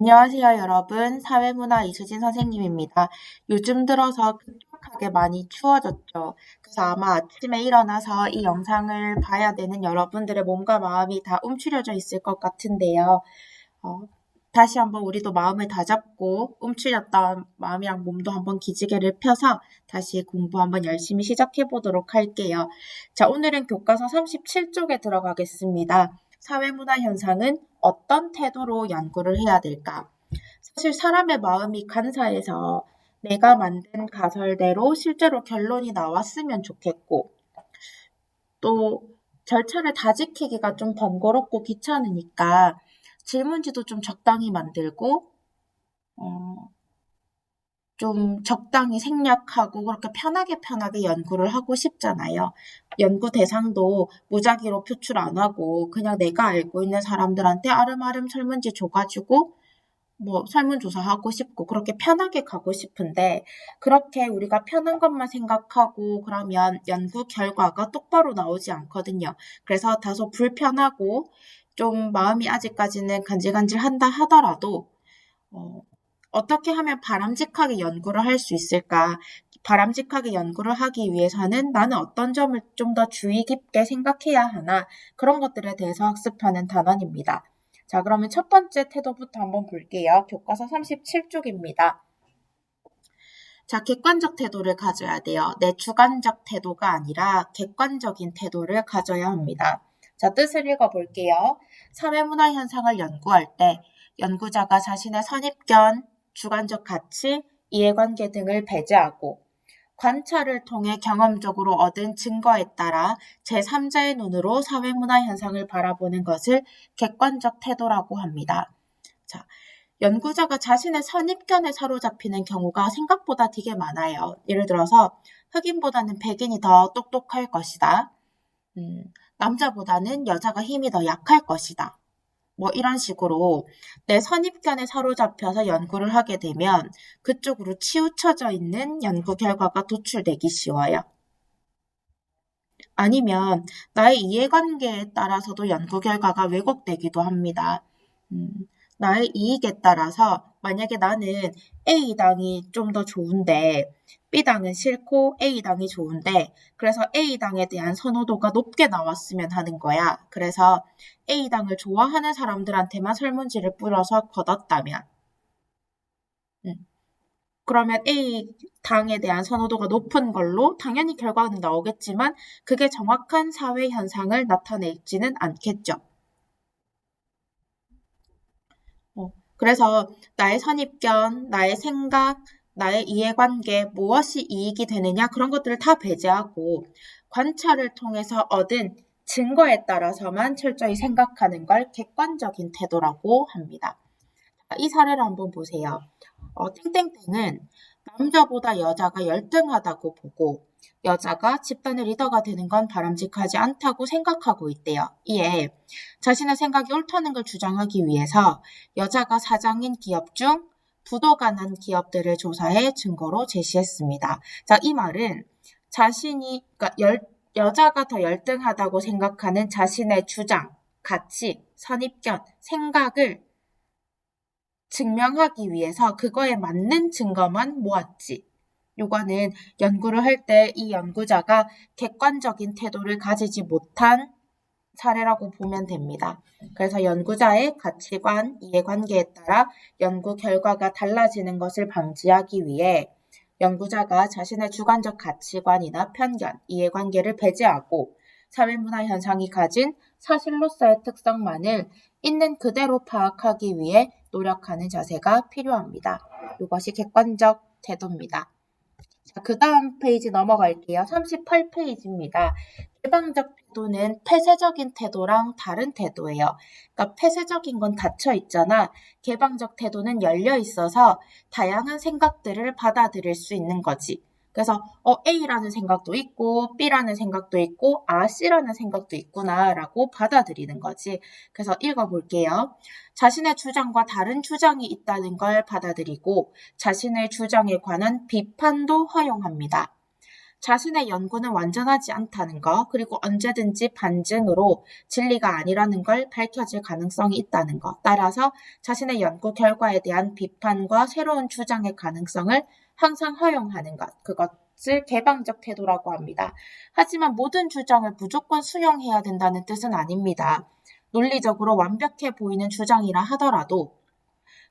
안녕하세요, 여러분. 사회문화 이수진 선생님입니다. 요즘 들어서 급격하게 많이 추워졌죠. 그래서 아마 아침에 일어나서 이 영상을 봐야 되는 여러분들의 몸과 마음이 다 움츠려져 있을 것 같은데요. 어, 다시 한번 우리도 마음을 다잡고 움츠렸던 마음이랑 몸도 한번 기지개를 펴서 다시 공부 한번 열심히 시작해 보도록 할게요. 자, 오늘은 교과서 37쪽에 들어가겠습니다. 사회문화 현상은 어떤 태도로 연구를 해야 될까? 사실 사람의 마음이 간사해서 내가 만든 가설대로 실제로 결론이 나왔으면 좋겠고, 또 절차를 다 지키기가 좀 번거롭고 귀찮으니까 질문지도 좀 적당히 만들고, 어, 좀 적당히 생략하고 그렇게 편하게 연구를 하고 싶잖아요. 연구 대상도 무작위로 표출 안 하고 그냥 내가 알고 있는 사람들한테 아름아름 설문지 줘가지고 뭐 설문조사하고 싶고 그렇게 편하게 가고 싶은데 그렇게 우리가 편한 것만 생각하고 그러면 연구 결과가 똑바로 나오지 않거든요. 그래서 다소 불편하고 좀 마음이 아직까지는 간질간질한다 하더라도 어떻게 하면 바람직하게 연구를 할 수 있을까? 바람직하게 연구를 하기 위해서는 나는 어떤 점을 좀 더 주의 깊게 생각해야 하나? 그런 것들에 대해서 학습하는 단원입니다. 자, 그러면 첫 번째 태도부터 한번 볼게요. 교과서 37쪽입니다. 자, 객관적 태도를 가져야 돼요. 내 주관적 태도가 아니라 객관적인 태도를 가져야 합니다. 자, 뜻을 읽어볼게요. 사회문화 현상을 연구할 때 연구자가 자신의 선입견, 주관적 가치, 이해관계 등을 배제하고 관찰을 통해 경험적으로 얻은 증거에 따라 제3자의 눈으로 사회문화 현상을 바라보는 것을 객관적 태도라고 합니다. 자, 연구자가 자신의 선입견에 사로잡히는 경우가 생각보다 되게 많아요. 예를 들어서 흑인보다는 백인이 더 똑똑할 것이다. 남자보다는 여자가 힘이 더 약할 것이다. 뭐 이런 식으로 내 선입견에 사로잡혀서 연구를 하게 되면 그쪽으로 치우쳐져 있는 연구 결과가 도출되기 쉬워요. 아니면 나의 이해관계에 따라서도 연구 결과가 왜곡되기도 합니다. 나의 이익에 따라서 만약에 나는 A당이 좀 더 좋은데 B당은 싫고 A당이 좋은데 그래서 A당에 대한 선호도가 높게 나왔으면 하는 거야. 그래서 A당을 좋아하는 사람들한테만 설문지를 뿌려서 걷었다면 그러면 A당에 대한 선호도가 높은 걸로 당연히 결과는 나오겠지만 그게 정확한 사회 현상을 나타내지는 않겠죠. 그래서 나의 선입견, 나의 생각, 나의 이해관계, 무엇이 이익이 되느냐 그런 것들을 다 배제하고 관찰을 통해서 얻은 증거에 따라서만 철저히 생각하는 걸 객관적인 태도라고 합니다. 이 사례를 한번 보세요. 땡땡땡은 남자보다 여자가 열등하다고 보고 여자가 집단의 리더가 되는 건 바람직하지 않다고 생각하고 있대요. 이에 자신의 생각이 옳다는 걸 주장하기 위해서 여자가 사장인 기업 중 부도가 난 기업들을 조사해 증거로 제시했습니다. 자, 이 말은 그러니까 여자가 더 열등하다고 생각하는 자신의 주장, 가치, 선입견, 생각을 증명하기 위해서 그거에 맞는 증거만 모았지. 요거는 연구를 할 때 이 연구자가 객관적인 태도를 가지지 못한 사례라고 보면 됩니다. 그래서 연구자의 가치관, 이해관계에 따라 연구 결과가 달라지는 것을 방지하기 위해 연구자가 자신의 주관적 가치관이나 편견, 이해관계를 배제하고 사회문화 현상이 가진 사실로서의 특성만을 있는 그대로 파악하기 위해 노력하는 자세가 필요합니다. 이것이 객관적 태도입니다. 자, 그 다음 페이지 넘어갈게요. 38페이지입니다. 개방적 태도는 폐쇄적인 태도랑 다른 태도예요. 그러니까 폐쇄적인 건 닫혀 있잖아. 개방적 태도는 열려 있어서 다양한 생각들을 받아들일 수 있는 거지. 그래서 A라는 생각도 있고 B라는 생각도 있고 C라는 생각도 있구나라고 받아들이는 거지. 그래서 읽어볼게요. 자신의 주장과 다른 주장이 있다는 걸 받아들이고 자신의 주장에 관한 비판도 허용합니다. 자신의 연구는 완전하지 않다는 것, 그리고 언제든지 반증으로 진리가 아니라는 걸 밝혀질 가능성이 있다는 것, 따라서 자신의 연구 결과에 대한 비판과 새로운 주장의 가능성을 항상 허용하는 것, 그것을 개방적 태도라고 합니다. 하지만 모든 주장을 무조건 수용해야 된다는 뜻은 아닙니다. 논리적으로 완벽해 보이는 주장이라 하더라도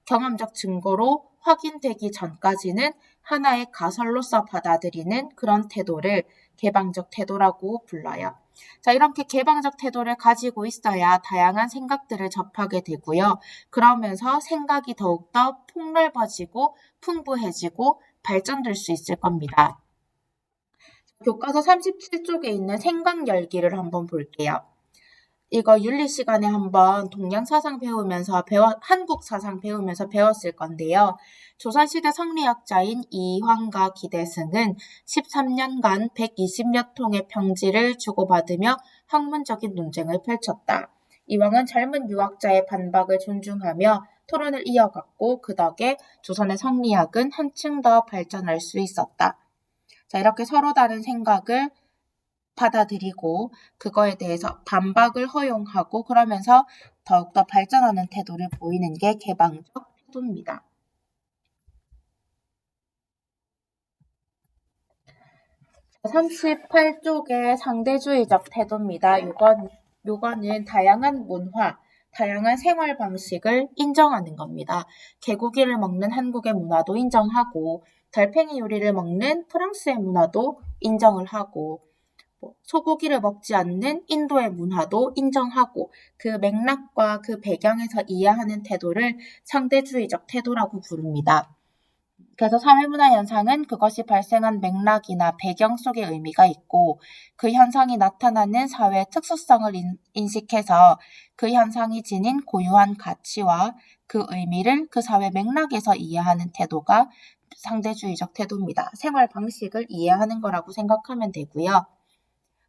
경험적 증거로 확인되기 전까지는 하나의 가설로서 받아들이는 그런 태도를 개방적 태도라고 불러요. 자, 이렇게 개방적 태도를 가지고 있어야 다양한 생각들을 접하게 되고요. 그러면서 생각이 더욱더 폭넓어지고 풍부해지고 발전될 수 있을 겁니다. 교과서 37쪽에 있는 생각 열기를 한번 볼게요. 이거 윤리 시간에 한번 동양 사상 배우면서 한국 사상 배우면서 배웠을 건데요. 조선시대 성리학자인 이황과 기대승은 13년간 120여 통의 평지를 주고받으며 학문적인 논쟁을 펼쳤다. 이황은 젊은 유학자의 반박을 존중하며 토론을 이어갔고 그 덕에 조선의 성리학은 한층 더 발전할 수 있었다. 자, 이렇게 서로 다른 생각을 받아들이고 그거에 대해서 반박을 허용하고 그러면서 더욱더 발전하는 태도를 보이는 게 개방적 태도입니다. 38쪽의 상대주의적 태도입니다. 요거는 다양한 문화, 다양한 생활 방식을 인정하는 겁니다. 개고기를 먹는 한국의 문화도 인정하고 달팽이 요리를 먹는 프랑스의 문화도 인정을 하고 소고기를 먹지 않는 인도의 문화도 인정하고 그 맥락과 그 배경에서 이해하는 태도를 상대주의적 태도라고 부릅니다. 그래서 사회문화 현상은 그것이 발생한 맥락이나 배경 속의 의미가 있고 그 현상이 나타나는 사회의 특수성을 인식해서 그 현상이 지닌 고유한 가치와 그 의미를 그 사회 맥락에서 이해하는 태도가 상대주의적 태도입니다. 생활 방식을 이해하는 거라고 생각하면 되고요.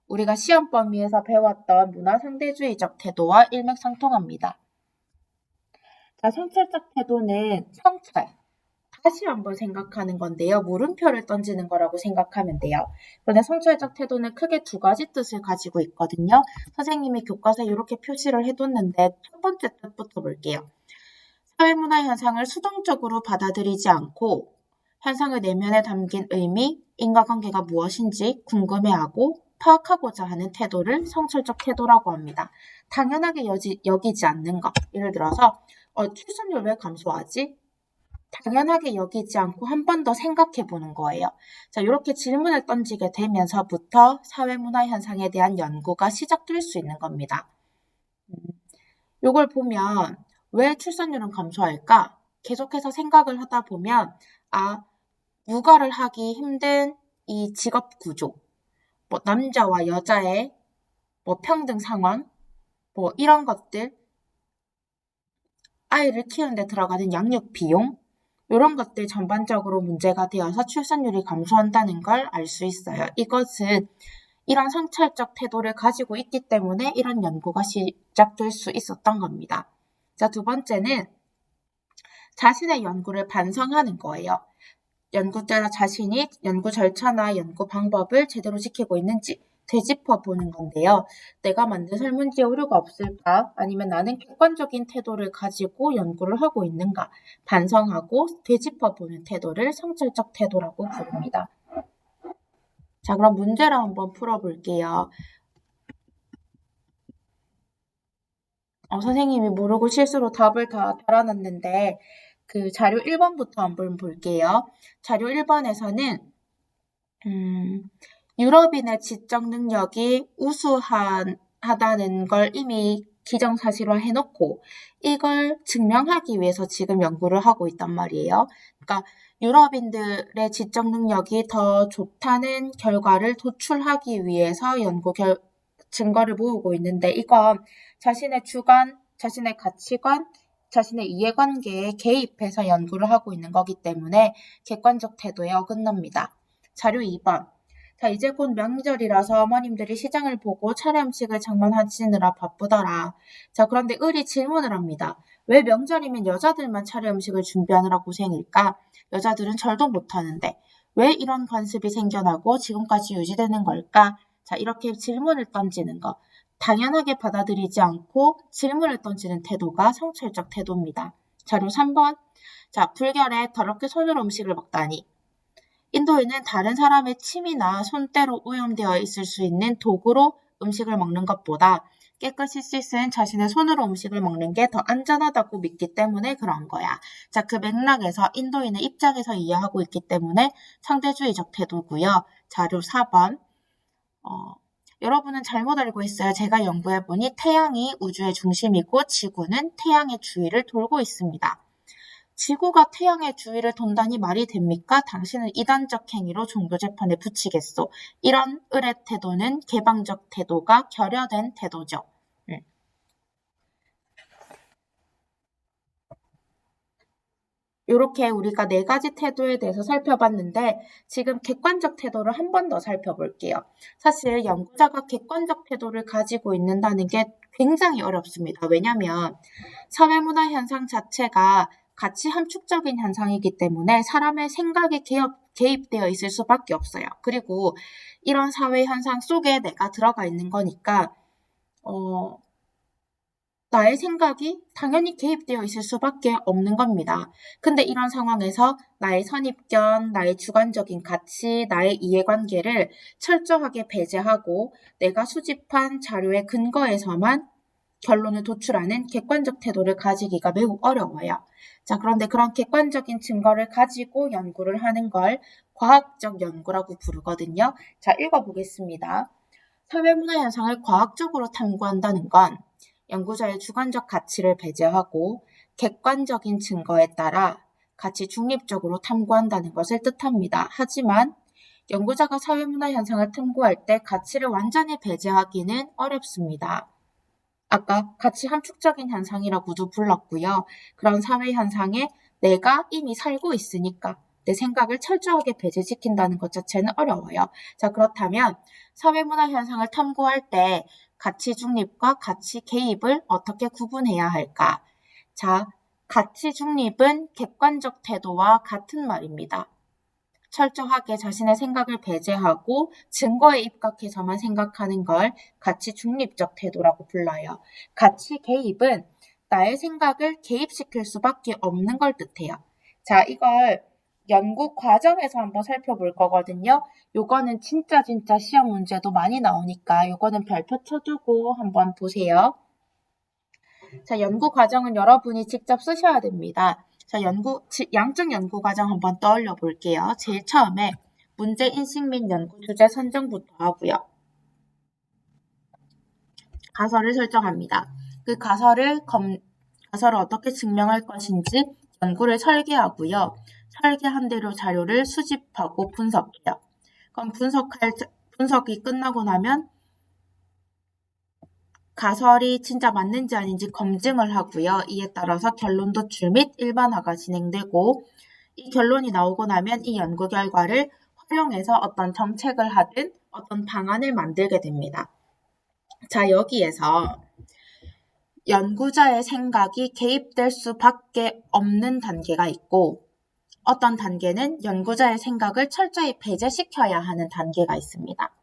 우리가 시험 범위에서 배웠던 문화 상대주의적 태도와 일맥상통합니다. 자, 성찰적 태도는 성찰. 다시 한번 생각하는 건데요. 물음표를 던지는 거라고 생각하면 돼요. 그런데 성찰적 태도는 크게 두 가지 뜻을 가지고 있거든요. 선생님이 교과서에 이렇게 표시를 해뒀는데 첫 번째 뜻부터 볼게요. 사회문화 현상을 수동적으로 받아들이지 않고 현상의 내면에 담긴 의미, 인과관계가 무엇인지 궁금해하고 파악하고자 하는 태도를 성찰적 태도라고 합니다. 당연하게 여기지 않는 것. 예를 들어서 출산율 왜 감소하지? 당연하게 여기지 않고 한 번 더 생각해 보는 거예요. 자, 이렇게 질문을 던지게 되면서부터 사회문화 현상에 대한 연구가 시작될 수 있는 겁니다. 이걸 보면 왜 출산율은 감소할까? 계속해서 생각을 하다 보면 육아를 하기 힘든 이 직업 구조, 남자와 여자의 평등 상황, 이런 것들, 아이를 키우는데 들어가는 양육 비용, 이런 것들 전반적으로 문제가 되어서 출산율이 감소한다는 걸 알 수 있어요. 이것은 이런 성찰적 태도를 가지고 있기 때문에 이런 연구가 시작될 수 있었던 겁니다. 자, 두 번째는 자신의 연구를 반성하는 거예요. 연구자 자신이 연구 절차나 연구 방법을 제대로 지키고 있는지 되짚어 보는 건데요. 내가 만든 설문지에 오류가 없을까? 아니면 나는 객관적인 태도를 가지고 연구를 하고 있는가? 반성하고 되짚어 보는 태도를 성찰적 태도라고 부릅니다. 자, 그럼 문제를 한번 풀어볼게요. 선생님이 모르고 실수로 답을 다 달아놨는데 그 자료 1번부터 한번 볼게요. 자료 1번에서는 유럽인의 지적 능력이 우수하다는 걸 이미 기정사실화 해놓고 이걸 증명하기 위해서 지금 연구를 하고 있단 말이에요. 그러니까 유럽인들의 지적 능력이 더 좋다는 결과를 도출하기 위해서 증거를 모으고 있는데 이건 자신의 주관, 자신의 가치관, 자신의 이해관계에 개입해서 연구를 하고 있는 거기 때문에 객관적 태도에 어긋납니다. 자료 2번. 자, 이제 곧 명절이라서 어머님들이 시장을 보고 차례 음식을 장만하시느라 바쁘더라. 자, 그런데 을이 질문을 합니다. 왜 명절이면 여자들만 차례 음식을 준비하느라 고생일까? 여자들은 절도 못하는데. 왜 이런 관습이 생겨나고 지금까지 유지되는 걸까? 자, 이렇게 질문을 던지는 거. 당연하게 받아들이지 않고 질문을 던지는 태도가 성찰적 태도입니다. 자료 3번. 자, 불결에 더럽게 손으로 음식을 먹다니. 인도에는 다른 사람의 침이나 손때로 오염되어 있을 수 있는 도구로 음식을 먹는 것보다 깨끗이 씻은 자신의 손으로 음식을 먹는 게 더 안전하다고 믿기 때문에 그런 거야. 자, 그 맥락에서 인도인의 입장에서 이해하고 있기 때문에 상대주의적 태도고요. 자료 4번. 여러분은 잘못 알고 있어요. 제가 연구해보니 태양이 우주의 중심이고 지구는 태양의 주위를 돌고 있습니다. 지구가 태양의 주위를 돈다니 말이 됩니까? 당신은 이단적 행위로 종교 재판에 붙이겠소. 이런 의례 태도는 개방적 태도가 결여된 태도죠. 이렇게 우리가 4가지 태도에 대해서 살펴봤는데 지금 객관적 태도를 한 번 더 살펴볼게요. 사실 연구자가 객관적 태도를 가지고 있는다는 게 굉장히 어렵습니다. 왜냐하면 사회문화 현상 자체가 가치 함축적인 현상이기 때문에 사람의 생각에 개입되어 있을 수밖에 없어요. 그리고 이런 사회 현상 속에 내가 들어가 있는 거니까 나의 생각이 당연히 개입되어 있을 수밖에 없는 겁니다. 근데 이런 상황에서 나의 선입견, 나의 주관적인 가치, 나의 이해관계를 철저하게 배제하고 내가 수집한 자료의 근거에서만 결론을 도출하는 객관적 태도를 가지기가 매우 어려워요. 자, 그런데 그런 객관적인 증거를 가지고 연구를 하는 걸 과학적 연구라고 부르거든요. 자, 읽어보겠습니다. 사회문화 현상을 과학적으로 탐구한다는 건 연구자의 주관적 가치를 배제하고 객관적인 증거에 따라 가치 중립적으로 탐구한다는 것을 뜻합니다. 하지만 연구자가 사회문화 현상을 탐구할 때 가치를 완전히 배제하기는 어렵습니다. 아까 가치 함축적인 현상이라고도 불렀고요. 그런 사회 현상에 내가 이미 살고 있으니까 내 생각을 철저하게 배제시킨다는 것 자체는 어려워요. 자, 그렇다면 사회문화 현상을 탐구할 때 가치 중립과 가치 개입을 어떻게 구분해야 할까? 자, 가치 중립은 객관적 태도와 같은 말입니다. 철저하게 자신의 생각을 배제하고 증거에 입각해서만 생각하는 걸 가치 중립적 태도라고 불러요. 가치 개입은 나의 생각을 개입시킬 수밖에 없는 걸 뜻해요. 자, 이걸 연구 과정에서 한번 살펴볼 거거든요. 요거는 진짜 시험 문제도 많이 나오니까 요거는 별표 쳐두고 한번 보세요. 자, 연구 과정은 여러분이 직접 쓰셔야 됩니다. 자, 양적 연구 과정 한번 떠올려 볼게요. 제일 처음에 문제 인식 및 연구 주제 선정부터 하고요. 가설을 설정합니다. 그 가설을 어떻게 증명할 것인지 연구를 설계하고요. 설계한 대로 자료를 수집하고 분석해요. 그럼 분석이 끝나고 나면 가설이 진짜 맞는지 아닌지 검증을 하고요. 이에 따라서 결론 도출 및 일반화가 진행되고 이 결론이 나오고 나면 이 연구 결과를 활용해서 어떤 정책을 하든 어떤 방안을 만들게 됩니다. 자, 여기에서 연구자의 생각이 개입될 수밖에 없는 단계가 있고 어떤 단계는 연구자의 생각을 철저히 배제시켜야 하는 단계가 있습니다.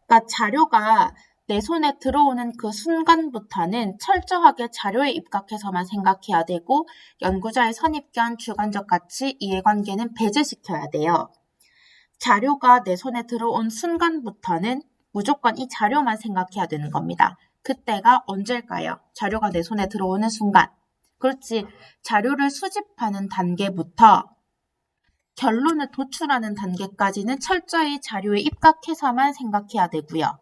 그러니까 자료가 내 손에 들어오는 그 순간부터는 철저하게 자료에 입각해서만 생각해야 되고 연구자의 선입견, 주관적 가치, 이해관계는 배제시켜야 돼요. 자료가 내 손에 들어온 순간부터는 무조건 이 자료만 생각해야 되는 겁니다. 그때가 언제일까요? 자료가 내 손에 들어오는 순간. 그렇지. 자료를 수집하는 단계부터 결론을 도출하는 단계까지는 철저히 자료에 입각해서만 생각해야 되고요.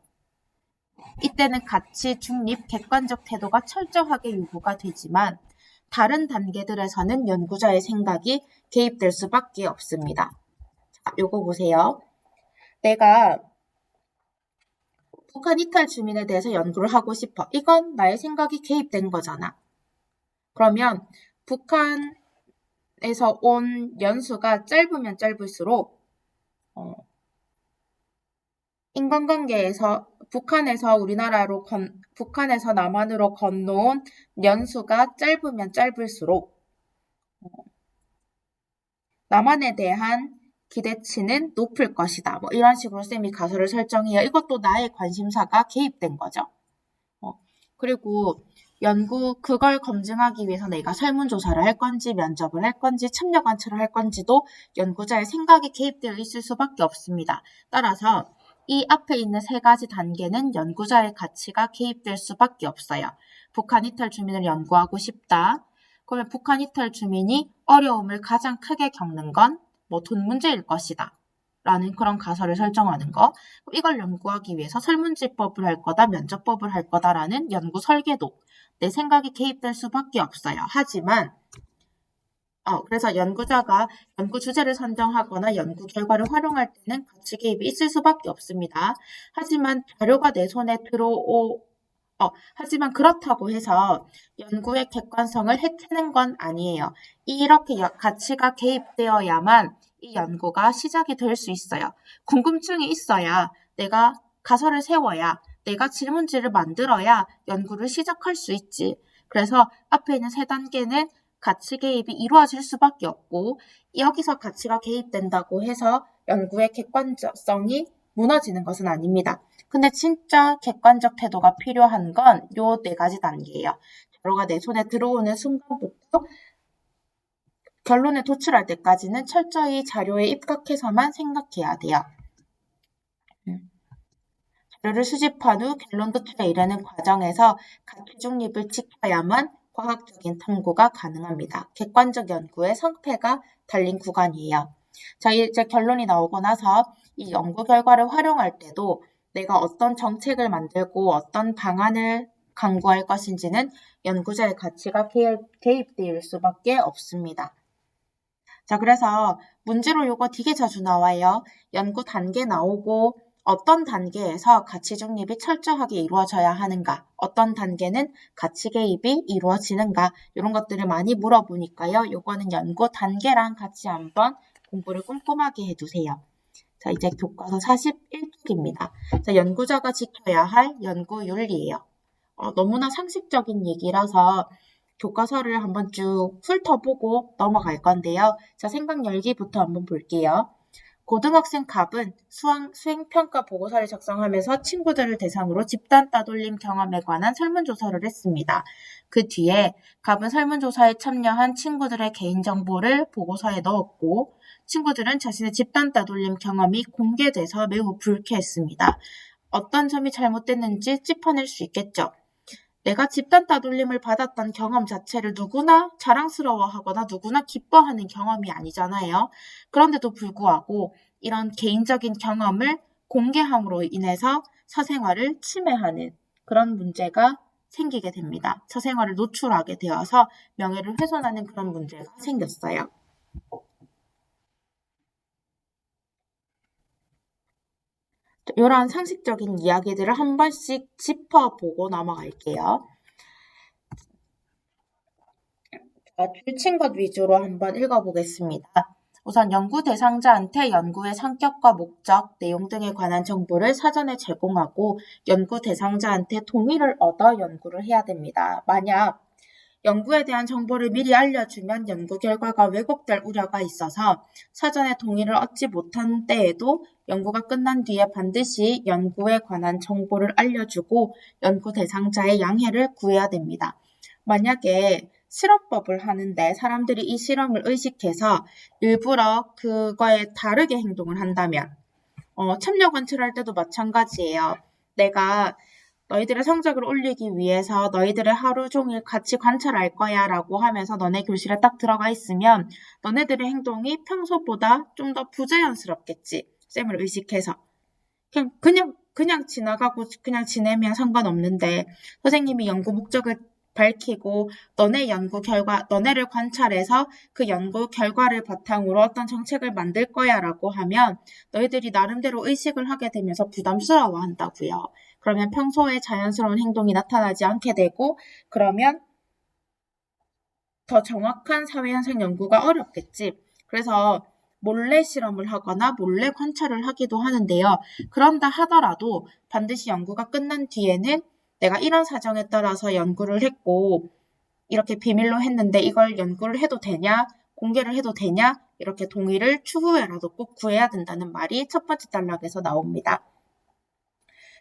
이때는 가치, 중립, 객관적 태도가 철저하게 요구가 되지만 다른 단계들에서는 연구자의 생각이 개입될 수밖에 없습니다. 자, 요거 보세요. 내가 북한 이탈 주민에 대해서 연구를 하고 싶어. 이건 나의 생각이 개입된 거잖아. 그러면 북한에서 온 연수가 짧으면 짧을수록 인간관계에서 북한에서 남한으로 건너온 연수가 짧으면 짧을수록 남한에 대한 기대치는 높을 것이다. 뭐 이런 식으로 쌤이 가설을 설정해요. 이것도 나의 관심사가 개입된 거죠. 그리고 그걸 검증하기 위해서 내가 설문조사를 할 건지, 면접을 할 건지, 참여 관찰을 할 건지도 연구자의 생각이 개입되어 있을 수밖에 없습니다. 따라서 이 앞에 있는 세 가지 단계는 연구자의 가치가 개입될 수밖에 없어요. 북한 이탈 주민을 연구하고 싶다. 그러면 북한 이탈 주민이 어려움을 가장 크게 겪는 건 뭐 돈 문제일 것이다. 라는 그런 가설을 설정하는 거. 이걸 연구하기 위해서 설문지법을 할 거다, 면접법을 할 거다라는 연구 설계도. 내 생각이 개입될 수밖에 없어요. 하지만 그래서 연구자가 연구 주제를 선정하거나 연구 결과를 활용할 때는 가치 개입이 있을 수밖에 없습니다. 하지만 자료가 내 손에 하지만 그렇다고 해서 연구의 객관성을 해치는 건 아니에요. 이렇게 가치가 개입되어야만 이 연구가 시작이 될 수 있어요. 궁금증이 있어야 내가 가설을 세워야 내가 질문지를 만들어야 연구를 시작할 수 있지. 그래서 앞에 있는 세 단계는 가치 개입이 이루어질 수밖에 없고 여기서 가치가 개입된다고 해서 연구의 객관성이 무너지는 것은 아닙니다. 근데 진짜 객관적 태도가 필요한 건 요 네 가지 단계예요. 자료가 내 손에 들어오는 순간부터 결론에 도출할 때까지는 철저히 자료에 입각해서만 생각해야 돼요. 자료를 수집한 후 결론 도출에 이르는 과정에서 가치 중립을 지켜야만 과학적인 탐구가 가능합니다. 객관적 연구의 성패가 달린 구간이에요. 자, 이제 결론이 나오고 나서 이 연구 결과를 활용할 때도 내가 어떤 정책을 만들고 어떤 방안을 강구할 것인지는 연구자의 가치가 개입될 수밖에 없습니다. 자, 그래서 문제로 요거 되게 자주 나와요. 연구 단계 나오고 어떤 단계에서 가치 중립이 철저하게 이루어져야 하는가, 어떤 단계는 가치 개입이 이루어지는가 이런 것들을 많이 물어보니까요. 요거는 연구 단계랑 같이 한번 공부를 꼼꼼하게 해두세요. 자, 이제 교과서 41쪽입니다. 자, 연구자가 지켜야 할 연구 윤리예요. 너무나 상식적인 얘기라서 교과서를 한번 쭉 훑어보고 넘어갈 건데요. 자, 생각 열기부터 한번 볼게요. 고등학생 갑은 수행평가 보고서를 작성하면서 친구들을 대상으로 집단 따돌림 경험에 관한 설문조사를 했습니다. 그 뒤에 갑은 설문조사에 참여한 친구들의 개인정보를 보고서에 넣었고 친구들은 자신의 집단 따돌림 경험이 공개돼서 매우 불쾌했습니다. 어떤 점이 잘못됐는지 짚어낼 수 있겠죠. 내가 집단 따돌림을 받았던 경험 자체를 누구나 자랑스러워하거나 누구나 기뻐하는 경험이 아니잖아요. 그런데도 불구하고 이런 개인적인 경험을 공개함으로 인해서 사생활을 침해하는 그런 문제가 생기게 됩니다. 사생활을 노출하게 되어서 명예를 훼손하는 그런 문제가 생겼어요. 이러한 상식적인 이야기들을 한 번씩 짚어보고 넘어갈게요. 줄친 것 위주로 한번 읽어보겠습니다. 우선 연구 대상자한테 연구의 성격과 목적, 내용 등에 관한 정보를 사전에 제공하고 연구 대상자한테 동의를 얻어 연구를 해야 됩니다. 만약 연구에 대한 정보를 미리 알려주면 연구 결과가 왜곡될 우려가 있어서 사전에 동의를 얻지 못한 때에도 연구가 끝난 뒤에 반드시 연구에 관한 정보를 알려주고 연구 대상자의 양해를 구해야 됩니다. 만약에 실험법을 하는데 사람들이 이 실험을 의식해서 일부러 그거에 다르게 행동을 한다면 참여 관찰할 때도 마찬가지예요. 내가 너희들의 성적을 올리기 위해서 너희들의 하루 종일 같이 관찰할 거야 라고 하면서 너네 교실에 딱 들어가 있으면 너네들의 행동이 평소보다 좀 더 부자연스럽겠지. 쌤을 의식해서. 그냥 지나가고 그냥 지내면 상관없는데 선생님이 연구 목적을 밝히고 너네 연구 결과, 너네를 관찰해서 그 연구 결과를 바탕으로 어떤 정책을 만들 거야 라고 하면 너희들이 나름대로 의식을 하게 되면서 부담스러워 한다고요. 그러면 평소에 자연스러운 행동이 나타나지 않게 되고 그러면 더 정확한 사회현상 연구가 어렵겠지. 그래서 몰래 실험을 하거나 몰래 관찰을 하기도 하는데요. 그런다 하더라도 반드시 연구가 끝난 뒤에는 내가 이런 사정에 따라서 연구를 했고 이렇게 비밀로 했는데 이걸 연구를 해도 되냐? 공개를 해도 되냐? 이렇게 동의를 추후에라도 꼭 구해야 된다는 말이 첫 번째 단락에서 나옵니다.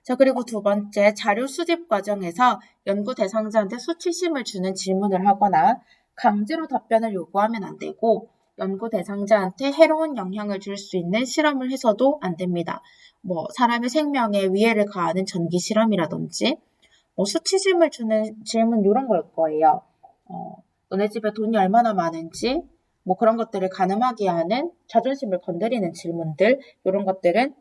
자, 그리고 두 번째, 자료 수집 과정에서 연구 대상자한테 수치심을 주는 질문을 하거나 강제로 답변을 요구하면 안 되고 연구 대상자한테 해로운 영향을 줄 수 있는 실험을 해서도 안 됩니다. 사람의 생명에 위해를 가하는 전기 실험이라든지 수치심을 주는 질문 이런 걸 거예요. 너네 집에 돈이 얼마나 많은지 그런 것들을 가늠하게 하는 자존심을 건드리는 질문들 이런 것들은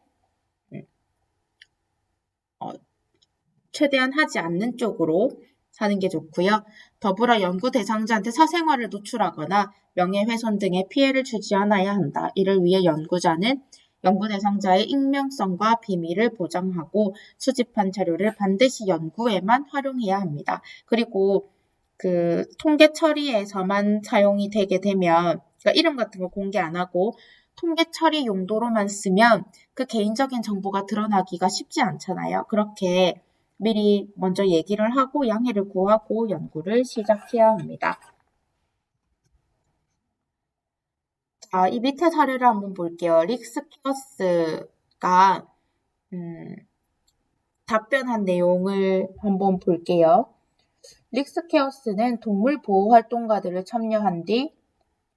최대한 하지 않는 쪽으로 하는 게 좋고요. 더불어 연구 대상자한테 사생활을 노출하거나 명예훼손 등의 피해를 주지 않아야 한다. 이를 위해 연구자는 연구 대상자의 익명성과 비밀을 보장하고 수집한 자료를 반드시 연구에만 활용해야 합니다. 그리고 그 통계 처리에서만 사용이 되게 되면 그러니까 이름 같은 거 공개 안 하고 통계 처리 용도로만 쓰면 그 개인적인 정보가 드러나기가 쉽지 않잖아요. 그렇게 미리 먼저 얘기를 하고 양해를 구하고 연구를 시작해야 합니다. 자, 이 밑에 사례를 한번 볼게요. 릭스키어스가 답변한 내용을 한번 볼게요. 릭스케어스는 동물 보호 활동가들을 참여한 뒤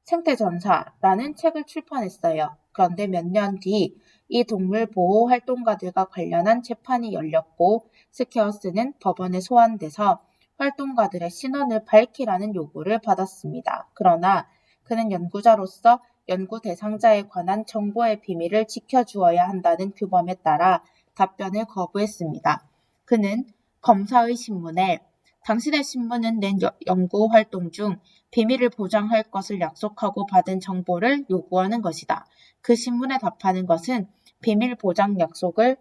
생태전사라는 책을 출판했어요. 그런데 몇 년 뒤 이 동물 보호 활동가들과 관련한 재판이 열렸고 스케어스는 법원에 소환돼서 활동가들의 신원을 밝히라는 요구를 받았습니다. 그러나 그는 연구자로서 연구 대상자에 관한 정보의 비밀을 지켜주어야 한다는 규범에 따라 답변을 거부했습니다. 그는 검사의 신문에 당신의 신문은 낸 연구 활동 중 비밀을 보장할 것을 약속하고 받은 정보를 요구하는 것이다. 그 신문에 답하는 것은 비밀 보장 약속을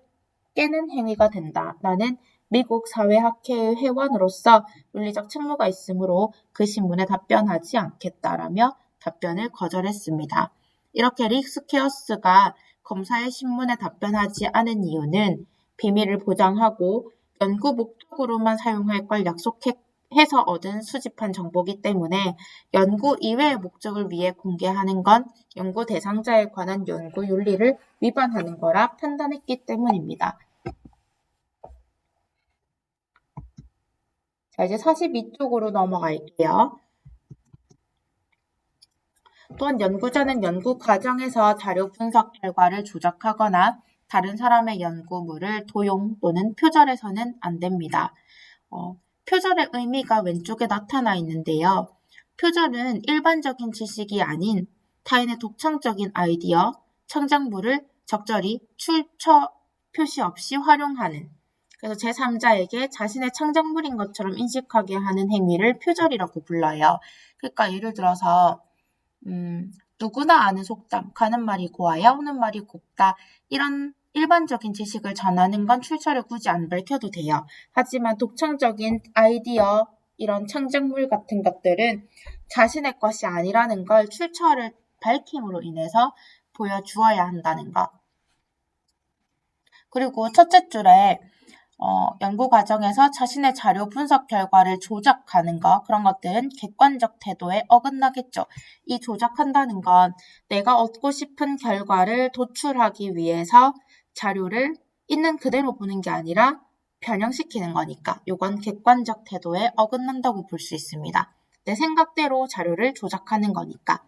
깨는 행위가 된다. 나는 미국 사회학회의 회원으로서 윤리적 책무가 있으므로 그 신문에 답변하지 않겠다라며 답변을 거절했습니다. 이렇게 릭스케어스가 검사의 신문에 답변하지 않은 이유는 비밀을 보장하고 연구 목적으로만 사용할 걸 약속해서 얻은 수집한 정보이기 때문에 연구 이외의 목적을 위해 공개하는 건 연구 대상자에 관한 연구 윤리를 위반하는 거라 판단했기 때문입니다. 자, 이제 42쪽으로 넘어갈게요. 또한 연구자는 연구 과정에서 자료 분석 결과를 조작하거나 다른 사람의 연구물을 도용 또는 표절해서는 안 됩니다. 표절의 의미가 왼쪽에 나타나 있는데요. 표절은 일반적인 지식이 아닌 타인의 독창적인 아이디어, 창작물을 적절히 출처 표시 없이 활용하는 그래서 제3자에게 자신의 창작물인 것처럼 인식하게 하는 행위를 표절이라고 불러요. 그러니까 예를 들어서 누구나 아는 속담, 가는 말이 고와야 오는 말이 곱다. 이런 일반적인 지식을 전하는 건 출처를 굳이 안 밝혀도 돼요. 하지만 독창적인 아이디어, 이런 창작물 같은 것들은 자신의 것이 아니라는 걸 출처를 밝힘으로 인해서 보여주어야 한다는 것. 그리고 첫째 줄에 연구 과정에서 자신의 자료 분석 결과를 조작하는 것, 그런 것들은 객관적 태도에 어긋나겠죠. 이 조작한다는 건 내가 얻고 싶은 결과를 도출하기 위해서 자료를 있는 그대로 보는 게 아니라 변형시키는 거니까 이건 객관적 태도에 어긋난다고 볼 수 있습니다. 내 생각대로 자료를 조작하는 거니까.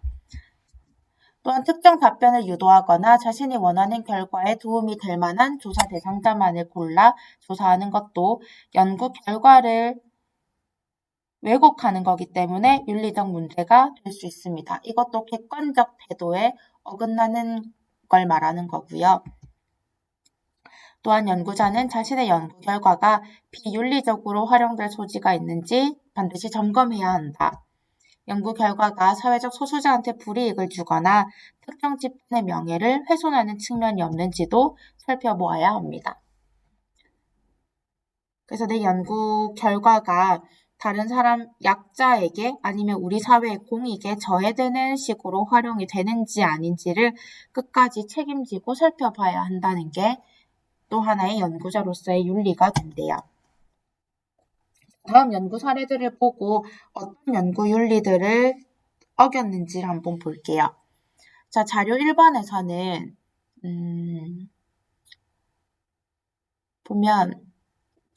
또한 특정 답변을 유도하거나 자신이 원하는 결과에 도움이 될 만한 조사 대상자만을 골라 조사하는 것도 연구 결과를 왜곡하는 거기 때문에 윤리적 문제가 될 수 있습니다. 이것도 객관적 태도에 어긋나는 걸 말하는 거고요. 또한 연구자는 자신의 연구 결과가 비윤리적으로 활용될 소지가 있는지 반드시 점검해야 한다. 연구 결과가 사회적 소수자한테 불이익을 주거나 특정 집단의 명예를 훼손하는 측면이 없는지도 살펴보아야 합니다. 그래서 내 연구 결과가 다른 사람 약자에게 아니면 우리 사회의 공익에 저해되는 식으로 활용이 되는지 아닌지를 끝까지 책임지고 살펴봐야 한다는 게 또 하나의 연구자로서의 윤리가 된대요. 다음 연구 사례들을 보고 어떤 연구 윤리들을 어겼는지를 한번 볼게요. 자, 자료 1번에서는 보면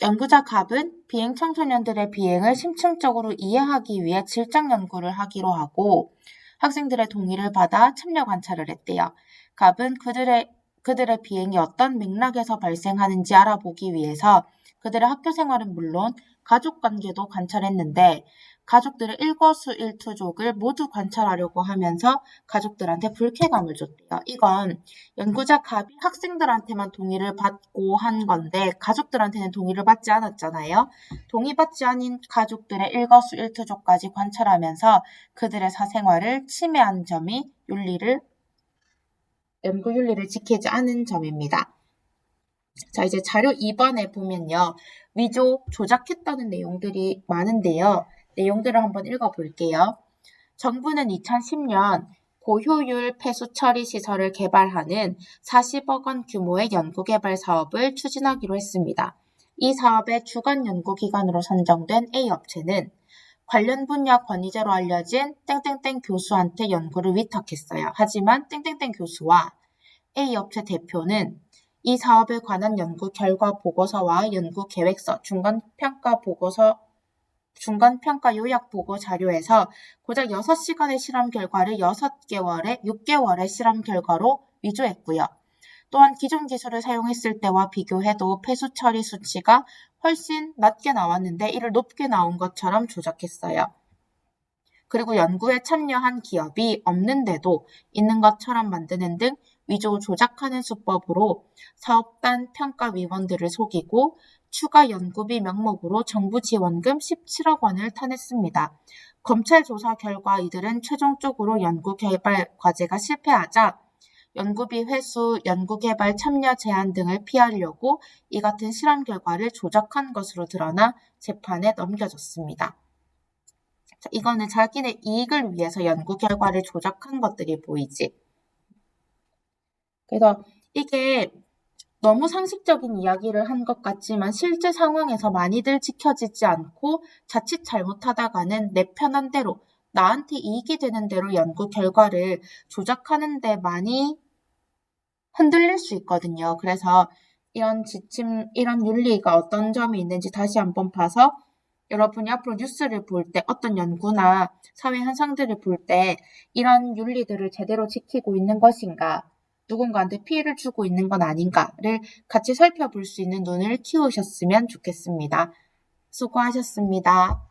연구자 갑은 비행 청소년들의 비행을 심층적으로 이해하기 위해 질적 연구를 하기로 하고 학생들의 동의를 받아 참여 관찰을 했대요. 갑은 그들의 비행이 어떤 맥락에서 발생하는지 알아보기 위해서 그들의 학교 생활은 물론 가족 관계도 관찰했는데 가족들의 일거수일투족을 모두 관찰하려고 하면서 가족들한테 불쾌감을 줬대요. 이건 연구자 갑이 학생들한테만 동의를 받고 한 건데 가족들한테는 동의를 받지 않았잖아요. 동의받지 않은 가족들의 일거수일투족까지 관찰하면서 그들의 사생활을 침해한 점이 연구 윤리를 지키지 않은 점입니다. 자, 이제 자료 2번에 보면요. 위조, 조작했다는 내용들이 많은데요. 내용들을 한번 읽어볼게요. 정부는 2010년 고효율 폐수 처리 시설을 개발하는 40억 원 규모의 연구개발 사업을 추진하기로 했습니다. 이 사업의 주관 연구기관으로 선정된 A 업체는 관련 분야 권위자로 알려진 땡땡땡 교수한테 연구를 위탁했어요. 하지만 땡땡땡 교수와 A 업체 대표는 이 사업에 관한 연구 결과 보고서와 연구 계획서, 중간평가 요약 보고 자료에서 고작 6시간의 실험 결과를 6개월의 실험 결과로 위조했고요. 또한 기존 기술을 사용했을 때와 비교해도 폐수 처리 수치가 훨씬 낮게 나왔는데 이를 높게 나온 것처럼 조작했어요. 그리고 연구에 참여한 기업이 없는데도 있는 것처럼 만드는 등 위조 조작하는 수법으로 사업단 평가위원들을 속이고 추가 연구비 명목으로 정부 지원금 17억 원을 타냈습니다. 검찰 조사 결과 이들은 최종적으로 연구개발 과제가 실패하자 연구비 회수, 연구개발 참여 제한 등을 피하려고 이 같은 실험 결과를 조작한 것으로 드러나 재판에 넘겨졌습니다. 자, 이거는 자기네 이익을 위해서 연구 결과를 조작한 것들이 보이지. 그래서 이게 너무 상식적인 이야기를 한 것 같지만 실제 상황에서 많이들 지켜지지 않고 자칫 잘못하다가는 내 편한 대로 나한테 이익이 되는 대로 연구 결과를 조작하는데 많이 흔들릴 수 있거든요. 그래서 이런 윤리가 어떤 점이 있는지 다시 한번 봐서 여러분이 앞으로 뉴스를 볼 때 어떤 연구나 사회 현상들을 볼 때 이런 윤리들을 제대로 지키고 있는 것인가, 누군가한테 피해를 주고 있는 건 아닌가를 같이 살펴볼 수 있는 눈을 키우셨으면 좋겠습니다. 수고하셨습니다.